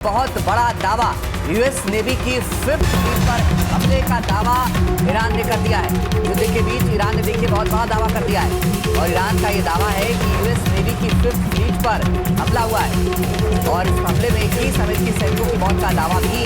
बहुत बड़ा दावा यूएस नेवी की 5th फ्लीट पर हमले का दावा ईरान ने कर दिया है। युद्ध के बीच ईरान ने देखिए बहुत बड़ा दावा कर दिया है और ईरान का ये दावा है कि यूएस नेवी की 5th फ्लीट पर हमला हुआ है और इस हमले में 21 अमेरिकी सैनिकों की मौत का दावा भी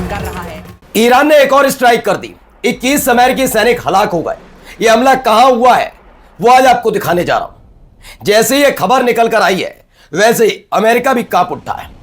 कर रहा है। ईरान ने एक और स्ट्राइक कर दी, 21 अमेरिकी सैनिक हलाक हो गए। यह हमला कहां हुआ है वो आज आपको दिखाने जा रहा हूं। जैसे ये खबर निकल कर आई है वैसे ही अमेरिका भी कांप उठा है।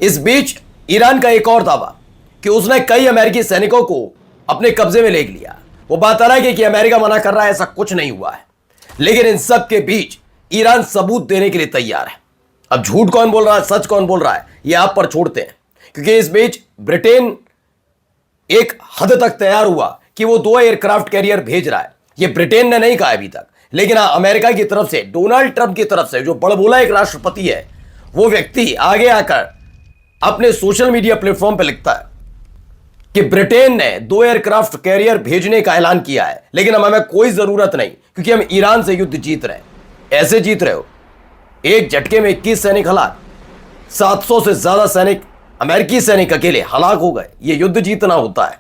इस बीच ईरान का एक और दावा कि उसने कई अमेरिकी सैनिकों को अपने कब्जे में ले लिया। वो बात अलग है कि अमेरिका मना कर रहा है, ऐसा कुछ नहीं हुआ है, लेकिन इन सब के बीच ईरान सबूत देने के लिए तैयार है। अब झूठ कौन बोल रहा है, सच कौन बोल रहा है, ये आप पर छोड़ते हैं, क्योंकि इस बीच ब्रिटेन एक हद तक तैयार हुआ कि वो 2 एयरक्राफ्ट कैरियर भेज रहा है। ये ब्रिटेन ने नहीं कहा अभी तक, लेकिन अमेरिका की तरफ से, डोनाल्ड ट्रंप की तरफ से, जो बड़बोला एक राष्ट्रपति है, वो व्यक्ति आगे आकर अपने सोशल मीडिया प्लेटफॉर्म पर लिखता है कि ब्रिटेन ने 2 एयरक्राफ्ट कैरियर भेजने का ऐलान किया है, लेकिन हमें कोई जरूरत नहीं, क्योंकि हम ईरान से युद्ध जीत रहे हैं। ऐसे जीत रहे हो, एक झटके में 21 सैनिक हलाक, 700 से ज्यादा सैनिक, अमेरिकी सैनिक अकेले हलाक हो गए। यह युद्ध जीतना होता है।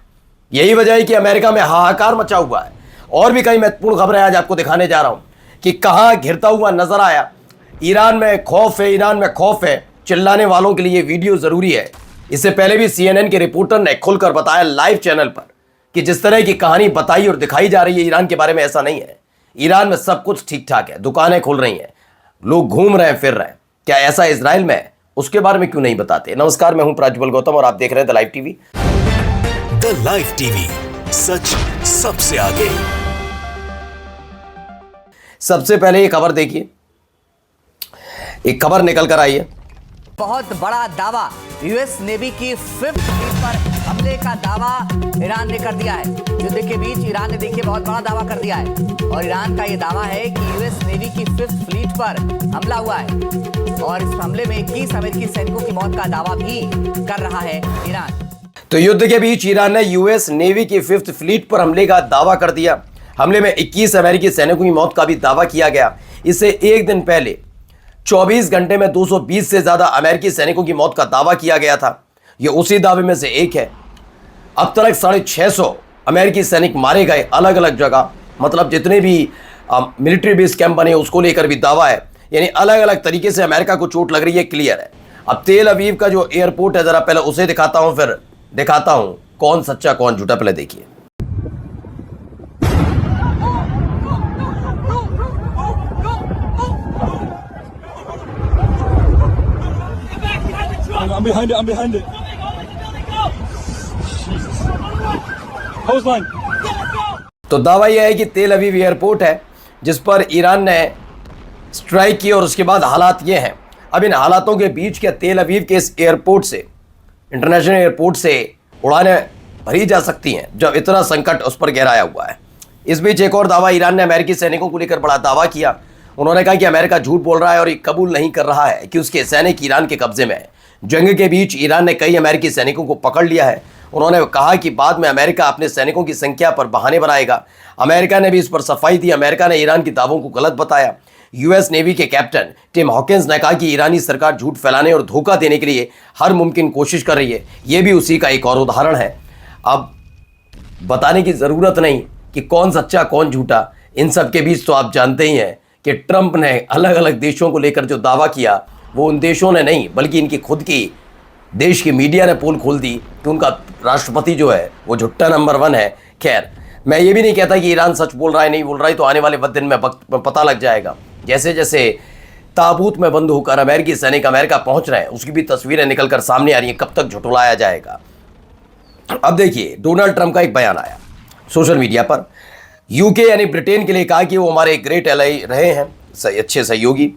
यही वजह है कि अमेरिका में हाहाकार मचा हुआ है। और भी कई महत्वपूर्ण खबरें आज आपको दिखाने जा रहा हूं कि कहां घिरता हुआ नजर आया। ईरान में खौफ है, ईरान में खौफ है, चिल्लाने वालों के लिए वीडियो जरूरी है। इससे पहले भी CNN के रिपोर्टर ने खुलकर बताया लाइव चैनल पर कि जिस तरह की कहानी बताई और दिखाई जा रही है ईरान के बारे में, ऐसा नहीं है। ईरान में सब कुछ ठीक ठाक है, दुकानें खुल रही हैं, लोग घूम रहे हैं, फिर रहे हैं। क्या ऐसा इजराइल में है? उसके बारे में क्यों नहीं बताते? नमस्कार, मैं हूं प्रज्वल गौतम और आप देख रहे हैं the live TV. The live TV, सच सबसे आगे। सबसे पहले ये खबर देखिए, एक खबर निकल कर आई है। बहुत बड़ा दावा यूएस नेवी की 5th फ्लीट पर हमले का दावा ईरान ने कर दिया है। युद्ध के बीच ईरान ने देखिए बहुत बड़ा दावा कर दिया है और ईरान का ये दावा है कि यूएस नेवी की 5th फ्लीट पर हमला हुआ है और इस हमले में 21 अमेरिकी सैनिकों की मौत का दावा भी कर रहा है ईरान। तो युद्ध के बीच ईरान ने यूएस नेवी की 5th फ्लीट पर हमले का दावा कर दिया। हमले में 21 अमेरिकी सैनिकों की मौत का भी दावा किया गया। इससे एक दिन पहले 24 घंटे में 220 से ज्यादा अमेरिकी सैनिकों की मौत का दावा किया गया था। यह उसी दावे में से एक है। अब तक 650 अमेरिकी सैनिक मारे गए अलग अलग जगह, मतलब जितने भी मिलिट्री बेस कैंप बने उसको लेकर भी दावा है। यानी अलग अलग तरीके से अमेरिका को चोट लग रही है, क्लियर है। अब तेल अवीव का जो एयरपोर्ट है, जरा पहले उसे दिखाता हूं, फिर दिखाता हूं कौन सच्चा कौन झूठा। पहले देखिए, I'm behind it. I'm behind it. Jesus. Hose line. तो दावा यह है कि तेल अवीव एयरपोर्ट है जिस पर ईरान ने स्ट्राइक की और उसके बाद हालात ये हैं। अब इन हालातों के बीच क्या तेल अवीव के इस एयरपोर्ट से, इंटरनेशनल एयरपोर्ट से उड़ानें भरी जा सकती हैं जब इतना संकट उस पर गहराया हुआ है? इस बीच एक और दावा ईरान ने अमेरिकी सैनिकों को लेकर बड़ा दावा किया। उन्होंने कहा कि अमेरिका झूठ बोल रहा है और ये कबूल नहीं कर रहा है कि उसके सैनिक ईरान के कब्जे में है। जंग के बीच ईरान ने कई अमेरिकी सैनिकों को पकड़ लिया है। उन्होंने कहा कि बाद में अमेरिका अपने सैनिकों की संख्या पर बहाने बनाएगा। अमेरिका ने भी इस पर सफाई दी। अमेरिका ने ईरान के दावों को गलत बताया। यूएस नेवी के कैप्टन टिम हॉकिंस ने कहा कि ईरानी सरकार झूठ फैलाने और धोखा देने के लिए हर मुमकिन कोशिश कर रही है। यह भी उसी का एक और उदाहरण है। अब बताने की ज़रूरत नहीं कि कौन सच्चा कौन झूठा। इन सब के बीच तो आप जानते ही हैं कि ट्रंप ने अलग अलग देशों को लेकर जो दावा किया, वो उन देशों ने नहीं बल्कि इनकी खुद की देश की मीडिया ने पोल खोल दी कि उनका राष्ट्रपति जो है वो झुट्टा नंबर 1 है। खैर, मैं ये भी नहीं कहता कि ईरान सच बोल रहा है, नहीं बोल रहा है, तो आने वाले दिन में वक्त में पता लग जाएगा। जैसे जैसे ताबूत में बंद होकर अमेरिकी सैनिक अमेरिका पहुंच रहे हैं, उसकी भी तस्वीरें निकल कर सामने आ रही हैं। कब तक झुठलाया जाएगा? अब देखिए, डोनाल्ड ट्रंप का एक बयान आया सोशल मीडिया पर। यूके यानी ब्रिटेन के लिए कहा कि वो हमारे ग्रेट एलाई रहे हैं, अच्छे सहयोगी।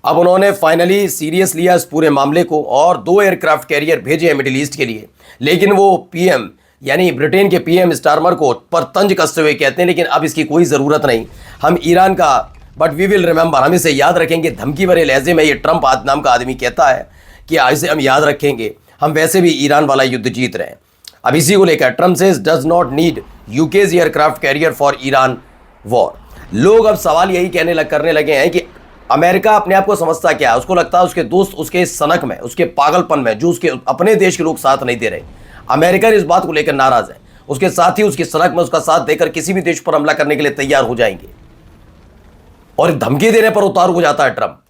अब उन्होंने फाइनली सीरियस लिया इस पूरे मामले को और 2 एयरक्राफ्ट कैरियर भेजे हैं मिडिल ईस्ट के लिए। लेकिन वो पीएम यानी ब्रिटेन के पीएम स्टारमर को पर तंज कसते हुए कहते हैं, लेकिन अब इसकी कोई ज़रूरत नहीं। हम ईरान का, बट वी विल रिमेंबर, हम इसे याद रखेंगे। धमकी भरे लहजे में ये ट्रंप नाम का आदमी कहता है कि इसे हम याद रखेंगे, हम वैसे भी ईरान वाला युद्ध जीत रहे हैं। अब इसी को लेकर Trump says does not need UK's aircraft carrier for Iran war. लोग अब सवाल यही करने लगे हैं कि अमेरिका अपने आप को समझता क्या है? उसको लगता है उसके दोस्त उसके इस सनक में, उसके पागलपन में, जो उसके अपने देश के लोग साथ नहीं दे रहे। अमेरिका इस बात को लेकर नाराज है। उसके साथ ही उसकी सनक में उसका साथ देकर किसी भी देश पर हमला करने के लिए तैयार हो जाएंगे और धमकी देने पर उतारू हो जाता है ट्रंप।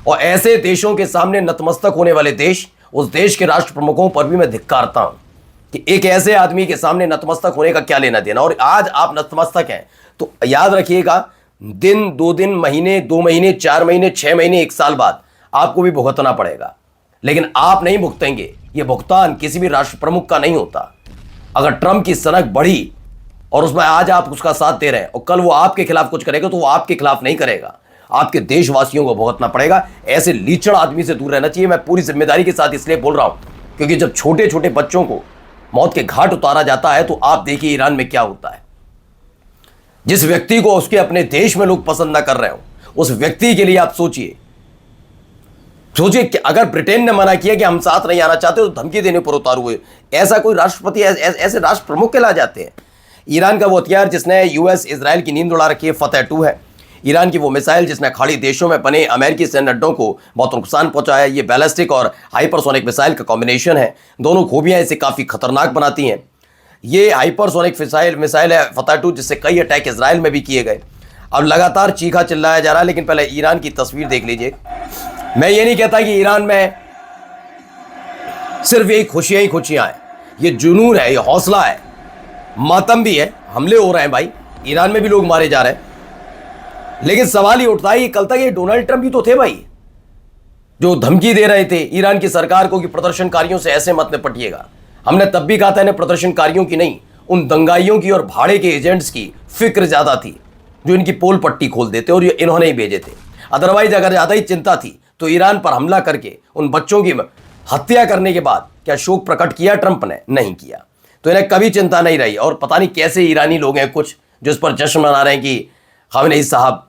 और ऐसे देशों के सामने नतमस्तक होने वाले देश, उस देश के राष्ट्र प्रमुखों पर भी मैं धिक्कारता हूं कि एक ऐसे आदमी के सामने नतमस्तक होने का क्या लेना देना। और आज आप नतमस्तक हैं तो याद रखिएगा, दिन, 2 दिन, महीने, 2 महीने, 4 महीने, 6 महीने, 1 साल बाद आपको भी भुगतना पड़ेगा। लेकिन आप नहीं भुगतेंगे। यह भुगतान किसी भी राष्ट्र प्रमुख का नहीं होता। अगर ट्रंप की सनक बढ़ी और उसमें आज आप उसका साथ दे रहे हैं और कल वो आपके खिलाफ कुछ करेगा तो वो आपके खिलाफ नहीं करेगा, आपके देशवासियों को भुगतना पड़ेगा। ऐसे लीचड़ आदमी से दूर रहना चाहिए। मैं पूरी जिम्मेदारी के साथ इसलिए बोल रहा हूं क्योंकि जब छोटे छोटे बच्चों को मौत के घाट उतारा जाता है तो आप देखिए ईरान में क्या होता है। जिस व्यक्ति को उसके अपने देश में लोग पसंद ना कर रहे हो, उस व्यक्ति के लिए आप सोचिए कि अगर ब्रिटेन ने मना किया कि हम साथ नहीं आना चाहते तो धमकी देने पर उतारू हुए। ऐसा कोई राष्ट्रपति, ऐसे राष्ट्र प्रमुख के ला जाते हैं। ईरान का वो हथियार जिसने यूएस इजराइल की नींद उड़ा रखी है, फतेह 2 है। ईरान की वो मिसाइल जिसने खाड़ी देशों में बने अमेरिकी सैन्य अड्डों को बहुत नुकसान पहुंचाया। ये बैलिस्टिक और हाइपरसोनिक मिसाइल का कॉम्बिनेशन है। दोनों खूबियां इसे काफ़ी खतरनाक बनाती हैं। ये हाइपरसोनिक मिसाइल है फतेह 2, जिससे कई अटैक इजराइल में भी किए गए। अब लगातार चीखा चिल्लाया जा रहा है, लेकिन पहले ईरान की तस्वीर देख लीजिए। मैं ये नहीं कहता कि ईरान में सिर्फ यही खुशियां ही खुशियां हैं। ये जुनून है, ये हौसला है, मातम भी है। हमले हो रहे हैं भाई, ईरान में भी लोग मारे जा रहे हैं। लेकिन सवाल ये उठता है कि कल तक ये डोनाल्ड ट्रंप भी तो थे भाई, जो धमकी दे रहे थे ईरान की सरकार को कि प्रदर्शनकारियों से ऐसे मत निपटिएगा। हमने तब भी कहा था इन्हें प्रदर्शनकारियों की नहीं, उन दंगाइयों की और भाड़े के एजेंट्स की फिक्र ज्यादा थी जो इनकी पोल पट्टी खोल देते और ये इन्होंने ही भेजे थे। अदरवाइज अगर ज्यादा ही चिंता थी तो ईरान पर हमला करके उन बच्चों की हत्या करने के बाद क्या शोक प्रकट किया ट्रंप ने? नहीं किया। तो इन्हें कभी चिंता नहीं रही। और पता नहीं कैसे ईरानी लोग हैं कुछ जो इस पर जश्न मना रहे हैं कि खामेनेई साहब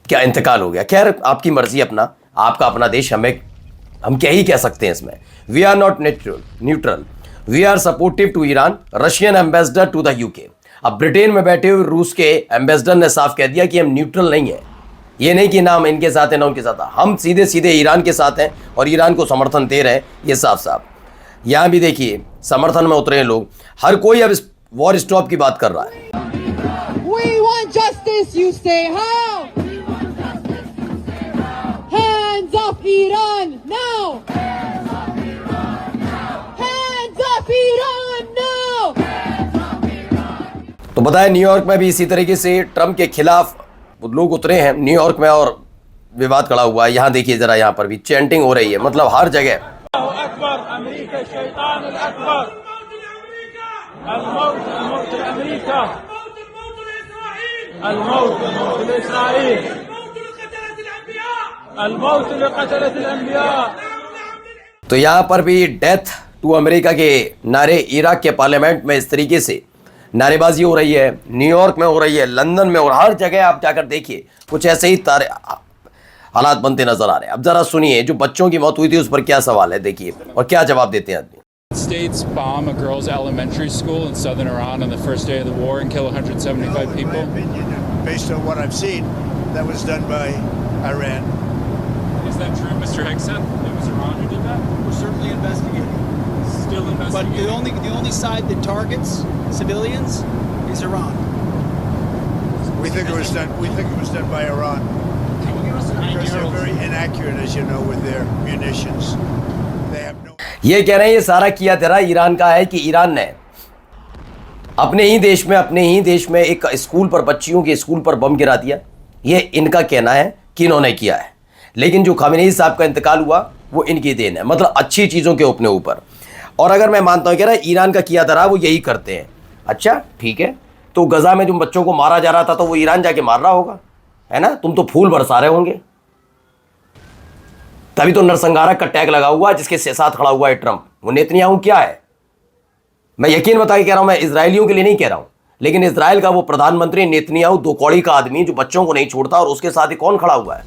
क्या इंतकाल हो गया। खैर, आपकी मर्जी, अपना आपका अपना देश, हम क्या ही कह सकते हैं इसमें। We are not neutral, we are supportive to Iran, Russian ambassador to the UK. अब ब्रिटेन में बैठे हुए रूस के एम्बेसडर ने साफ कह दिया कि हम न्यूट्रल नहीं है। ये नहीं कि ना हम इनके साथ हैं ना उनके साथ हैं, हम सीधे सीधे ईरान के साथ हैं और ईरान को समर्थन दे रहे हैं। ये साफ साफ यहाँ भी देखिए समर्थन में उतरे हैं लोग। हर कोई अब इस वॉर स्टॉप की बात कर रहा है। We want justice, you say how? Hands off Iran now! Hands off Iran now! तो बताया न्यूयॉर्क में भी इसी तरीके से ट्रंप के खिलाफ लोग उतरे हैं न्यूयॉर्क में और विवाद खड़ा हुआ है। यहाँ देखिए जरा, यहाँ पर भी चैंटिंग हो रही है, मतलब हर जगह। तो यहाँ पर भी डेथ टू अमेरिका के नारे इराक के पार्लियामेंट में इस तरीके से नारेबाजी हो रही है। न्यूयॉर्क में हो रही है, लंदन में, और हर जगह आप जाकर देखिए कुछ ऐसे ही हालात बनते नजर आ रहे हैं। अब जरा सुनिए जो बच्चों की मौत हुई थी उस पर क्या सवाल है, देखिए और क्या जवाब देते हैं आदमी। States bomb a girls' elementary school in southern Iran on the first day of the war and kill 175 people. Based on what I've seen, that was done by Iran. Is that true, Mr. Hegson? It was Iran who did that? We're certainly investigating. Still investigating. But the only side that targets civilians is Iran. We think it was done. We think it was done by Iran. Can you give us an Because idea they're of very inaccurate, as you know, with their munitions. They have no. ये कह रहे हैं ये सारा किया तेरा Iran का है कि ईरान ने अपने ही देश में एक स्कूल पर, बच्चियों के स्कूल पर बम गिरा दिया। ये इनका कहना है कि इन्होंने किया है, लेकिन जो खामेनेई साहब का इंतकाल हुआ वो इनकी देन है, मतलब अच्छी चीज़ों के अपने ऊपर। और अगर मैं मानता हूँ कह रहा है ईरान का किया धरा वो यही करते हैं, अच्छा ठीक है, तो गजा में जो बच्चों को मारा जा रहा था तो वो ईरान जाके मार रहा होगा, है ना? तुम तो फूल बरसा रहे होंगे, तभी तो नरसंहारक का टैग लगा हुआ जिसके साथ खड़ा हुआ है ट्रंप। वो नेतन्याहू क्या है? मैं यकीन बता के कह रहा हूं, मैं इजरायलियों के लिए नहीं कह रहा हूं, लेकिन इजराइल का वो प्रधानमंत्री नेतन्याहू, दो कौड़ी का आदमी जो बच्चों को नहीं छोड़ता, और उसके साथ ही कौन खड़ा हुआ है?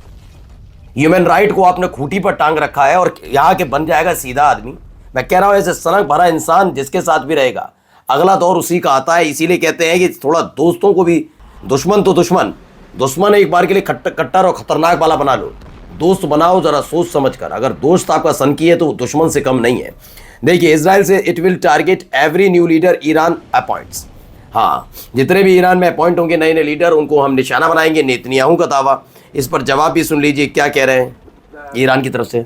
ह्यूमन राइट को आपने खूंटी पर टांग रखा है और यहाँ के बन जाएगा सीधा आदमी। मैं कह रहा हूं ऐसे सनक भरा इंसान जिसके साथ भी रहेगा अगला दौर उसी का आता है। इसीलिए कहते हैं कि थोड़ा दोस्तों को भी, दुश्मन तो दुश्मन दुश्मन एक बार के लिए कट्टर और खतरनाक वाला बना लो, दोस्त बनाओ जरा सोच समझ कर। अगर दोस्त आपका सनकी है तो दुश्मन से कम नहीं है। देखिए, इजराइल से it will target every new leader Iran appoints. हाँ, जितने भी ईरान में अपॉइंट होंगे नए नए लीडर, उनको हम निशाना बनाएंगे। नेतन्याहू का दावा, इस पर जवाब भी सुन लीजिए क्या कह रहे हैं ईरान की तरफ से।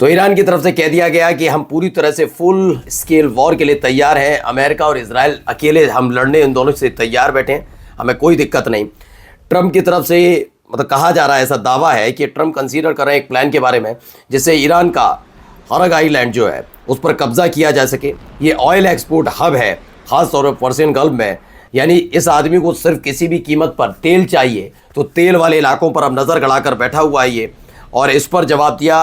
तो ईरान की तरफ से कह दिया गया कि हम पूरी तरह से फुल स्केल वॉर के लिए तैयार हैं। अमेरिका और इजराइल अकेले हम लड़ने इन दोनों से तैयार बैठे हैं, हमें कोई दिक्कत नहीं। ट्रंप की तरफ से मतलब कहा जा रहा है, ऐसा दावा है कि ट्रंप कंसीडर कर रहे हैं एक प्लान के बारे में जिससे ईरान का हरग आइलैंड जो है उस पर कब्जा किया जा सके। ये ऑयल एक्सपोर्ट हब है, खासतौर पर पर्शियन गल्फ में। यानी इस आदमी को सिर्फ किसी भी कीमत पर तेल चाहिए, तो तेल वाले इलाकों पर अब नज़र गड़ाकर बैठा हुआ है ये। और इस पर जवाब दिया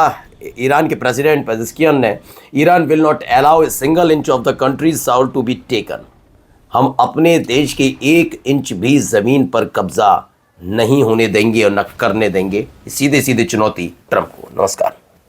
ईरान के प्रेसिडेंट पेजेश्कियन ने, Iran will not allow a single inch of the country's soil to be taken. हम अपने देश की 1 इंच भी ज़मीन पर कब्जा नहीं होने देंगे और न करने देंगे। सीधे सीधे चुनौती ट्रंप को। नमस्कार।